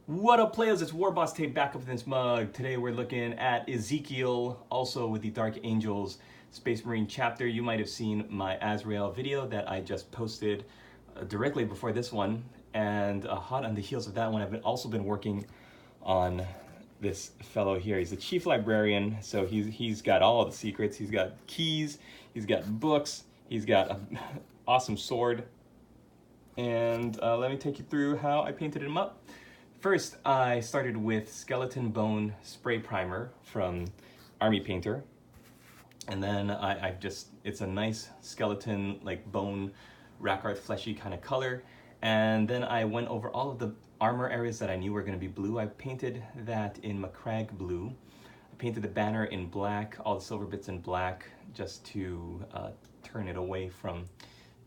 What up, players? It's Warboss Tape back up with this mug. Today we're looking at Ezekiel, also with the Dark Angels Space Marine chapter. You might have seen my Azrael video that I just posted directly before this one, and hot on the heels of that one, I've also been working on this fellow here. He's the Chief Librarian, so he's got all the secrets. He's got keys, he's got books, he's got an awesome sword, and let me take you through how I painted him up. First, I started with Skeleton Bone Spray Primer from Army Painter. And then it's a nice skeleton, like bone, rack art, fleshy kind of color. And then I went over all of the armor areas that I knew were going to be blue. I painted that in Macragge blue. I painted the banner in black, all the silver bits in black, just to turn it away from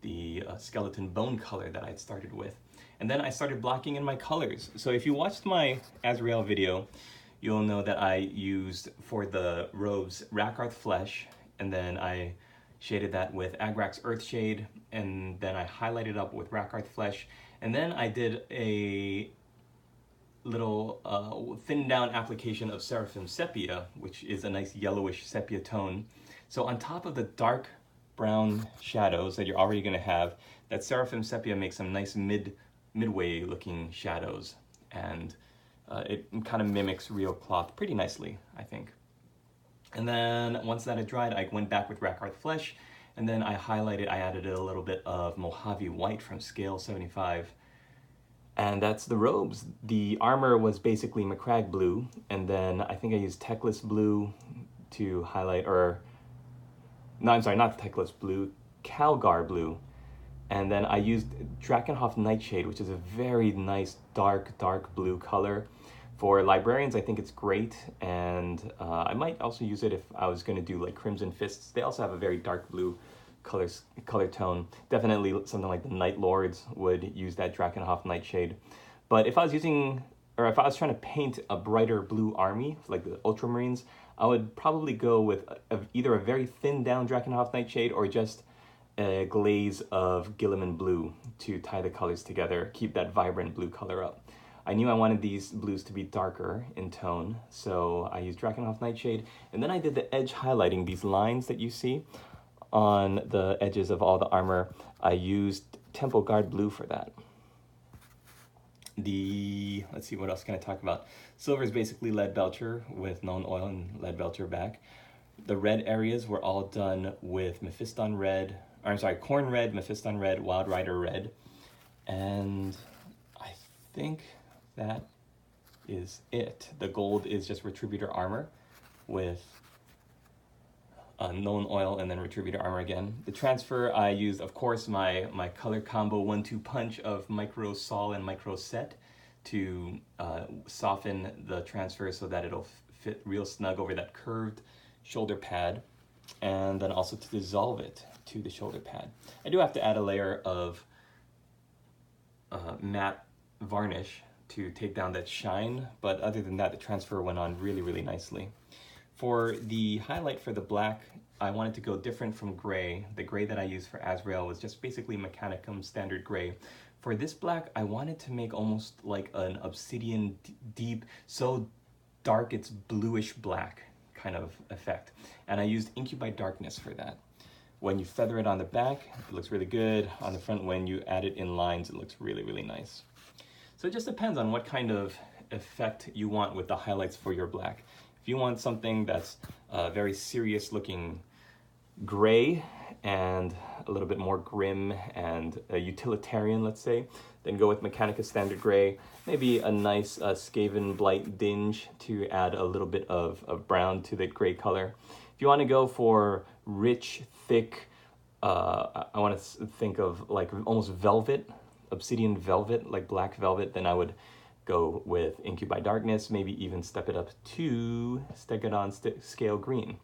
the skeleton bone color that I'd started with. And then I started blocking in my colors. So if you watched my Azrael video, you'll know that I used for the robes Rakarth Flesh, and then I shaded that with Agrak's Earthshade, and then I highlighted up with Rakarth Flesh, and then I did a little thinned down application of Seraphim Sepia, which is a nice yellowish sepia tone. So on top of the dark brown shadows that you're already gonna have, that Seraphim Sepia makes some nice midway looking shadows, and it kind of mimics real cloth pretty nicely, I think. And then once that had dried, I went back with Rakarth Flesh, and then I added a little bit of Mojave White from Scale 75. And that's the robes. The armor was basically Macragge blue, and then I think I used Teclis blue to highlight, or no, I'm sorry, not Teclis blue, Calgar blue. And then I used Drakenhof Nightshade, which is a very nice dark blue color. For librarians, I think it's great, and I might also use it if I was going to do like Crimson Fists. They also have a very dark blue color tone. Definitely something like the Night Lords would use that Drakenhof Nightshade. But if I was trying to paint a brighter blue army, like the Ultramarines, I would probably go with either a very thinned down Drakenhof Nightshade or just a glaze of Gilliman blue to tie the colors together, keep that vibrant blue color up. I knew I wanted these blues to be darker in tone, so I used Drakenhof Nightshade, and then I did the edge highlighting, these lines that you see on the edges of all the armor. I used Temple Guard blue for that. Let's see, what else can I talk about? Silver is basically Lead Belcher with known oil and Lead Belcher back. The red areas were all done with Mephiston Red, Corn Red, Mephiston Red, Wild Rider Red. And I think that is it. The gold is just Retributor Armor with known oil and then Retributor Armor again. The transfer, I used, of course, my color combo 1-2 punch of Micro Sol and Micro Set to soften the transfer so that it'll fit real snug over that curved shoulder pad, and then also to dissolve it to the shoulder pad. I do have to add a layer of matte varnish to take down that shine, but other than that, the transfer went on really nicely. For the highlight for the black, I wanted to go different from gray. The gray that I used for Azrael was just basically Mechanicum standard gray. For this black, I wanted to make almost like an obsidian deep, so dark it's bluish black kind of effect. And I used Incubi Darkness for that. When you feather it on the back, it looks really good. On the front, when you add it in lines, it looks really nice. So it just depends on what kind of effect you want with the highlights for your black. If you want something that's very serious looking gray and a little bit more grim and utilitarian, let's say, then go with Mechanica Standard Gray. Maybe a nice Skaven Blight Dinge to add a little bit of brown to the gray color. If you want to go for rich, thick, I want to think of like almost velvet, obsidian velvet, like black velvet, then I would go with Incubi Darkness, maybe even step it up to Stegadon Scale Green.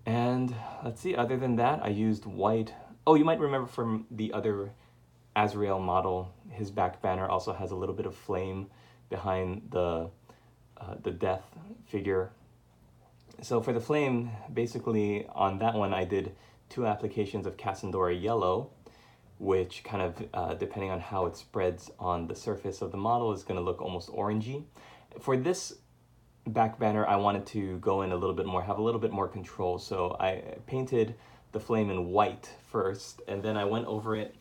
And let's see, other than that, I used white. Oh, you might remember from the other Azrael model, his back banner also has a little bit of flame behind the death figure. So for the flame, basically on that one, I did 2 applications of Cassandora Yellow, which kind of, depending on how it spreads on the surface of the model, is going to look almost orangey. For this back banner, I wanted to go in a little bit more, have a little bit more control. So I painted the flame in white first, and then I went over it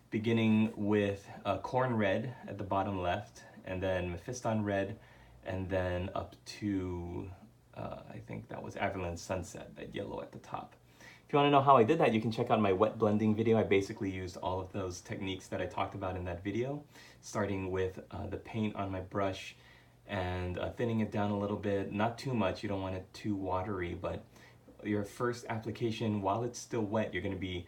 beginning with corn red at the bottom left, and then Mephiston red, and then up to, I think that was Averland Sunset, that yellow at the top. If you want to know how I did that, you can check out my wet blending video. I basically used all of those techniques that I talked about in that video, starting with the paint on my brush and thinning it down a little bit, not too much, you don't want it too watery, but your first application, while it's still wet, you're going to be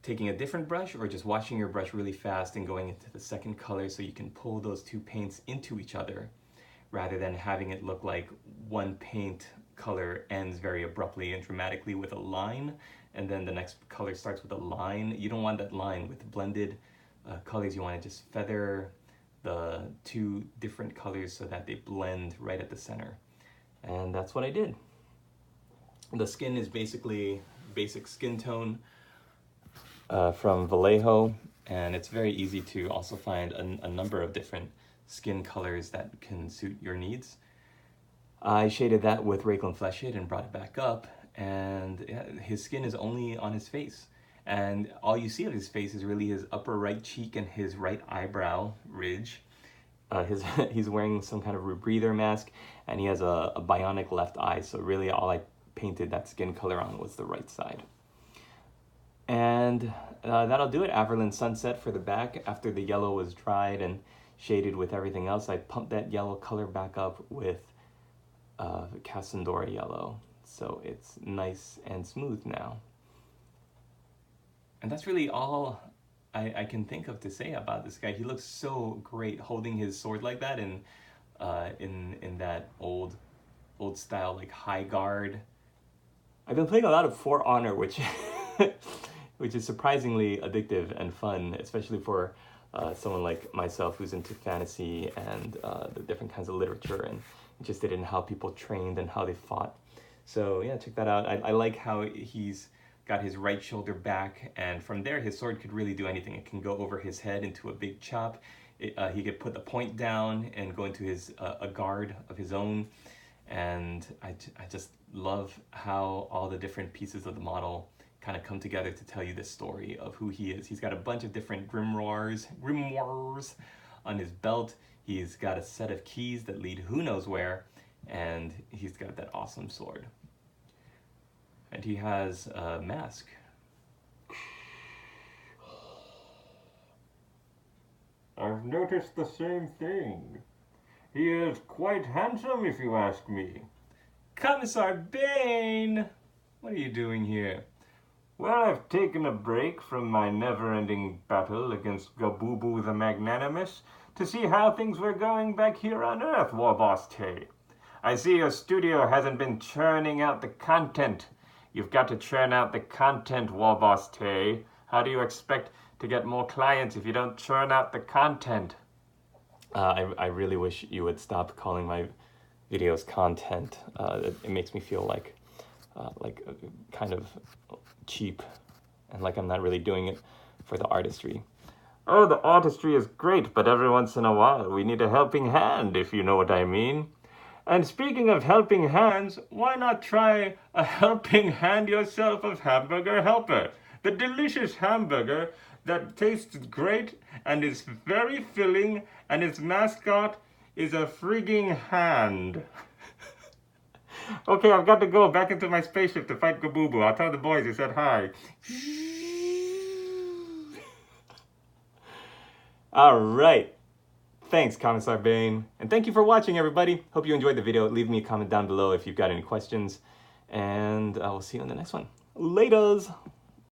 taking a different brush or just washing your brush really fast and going into the second color so you can pull those two paints into each other rather than having it look like one paint color ends very abruptly and dramatically with a line and then the next color starts with a line. You don't want that line. With blended colors, you want to just feather the two different colors so that they blend right at the center. And that's what I did. The skin is basically basic skin tone from Vallejo, and it's very easy to also find a number of different skin colors that can suit your needs. I shaded that with Rayclan Flesh Shade and brought it back up, and his skin is only on his face. And all you see of his face is really his upper right cheek and his right eyebrow ridge. He's wearing some kind of rebreather mask, and he has a bionic left eye, so really all I painted that skin color on was the right side. And that'll do it. Averland Sunset for the back. After the yellow was dried and shaded with everything else, I pumped that yellow color back up with Casandora yellow, so it's nice and smooth now. And that's really all I can think of to say about this guy. He looks so great holding his sword like that, and in that old style like high guard. I've been playing a lot of For Honor, which which is surprisingly addictive and fun, especially for someone like myself who's into fantasy and the different kinds of literature and interested in how people trained and how they fought. So yeah, check that out. I like how he's got his right shoulder back, and from there his sword could really do anything. It can go over his head into a big chop. He could put the point down and go into his a guard of his own. And I just love how all the different pieces of the model kind of come together to tell you this story of who he is. He's got a bunch of different grimoires on his belt. He's got a set of keys that lead who knows where, and he's got that awesome sword. And he has a mask. I've noticed the same thing. He is quite handsome, if you ask me. Commissar Bane! What are you doing here? Well, I've taken a break from my never-ending battle against Gabubu the Magnanimous to see how things were going back here on Earth, Warboss Tay. I see your studio hasn't been churning out the content. You've got to churn out the content, Warboss Tay. How do you expect to get more clients if you don't churn out the content? I really wish you would stop calling my videos content. It makes me feel like kind of cheap and like I'm not really doing it for the artistry. Oh, the artistry is great, but every once in a while we need a helping hand, if you know what I mean. And speaking of helping hands, why not try a helping hand yourself of Hamburger Helper? The delicious hamburger that tastes great and is very filling, and its mascot is a frigging hand. Okay, I've got to go back into my spaceship to fight Gabubu. I'll tell the boys you said hi. All right. Thanks, Commissar Bane. And thank you for watching, everybody. Hope you enjoyed the video. Leave me a comment down below if you've got any questions. And I will see you on the next one. Laters!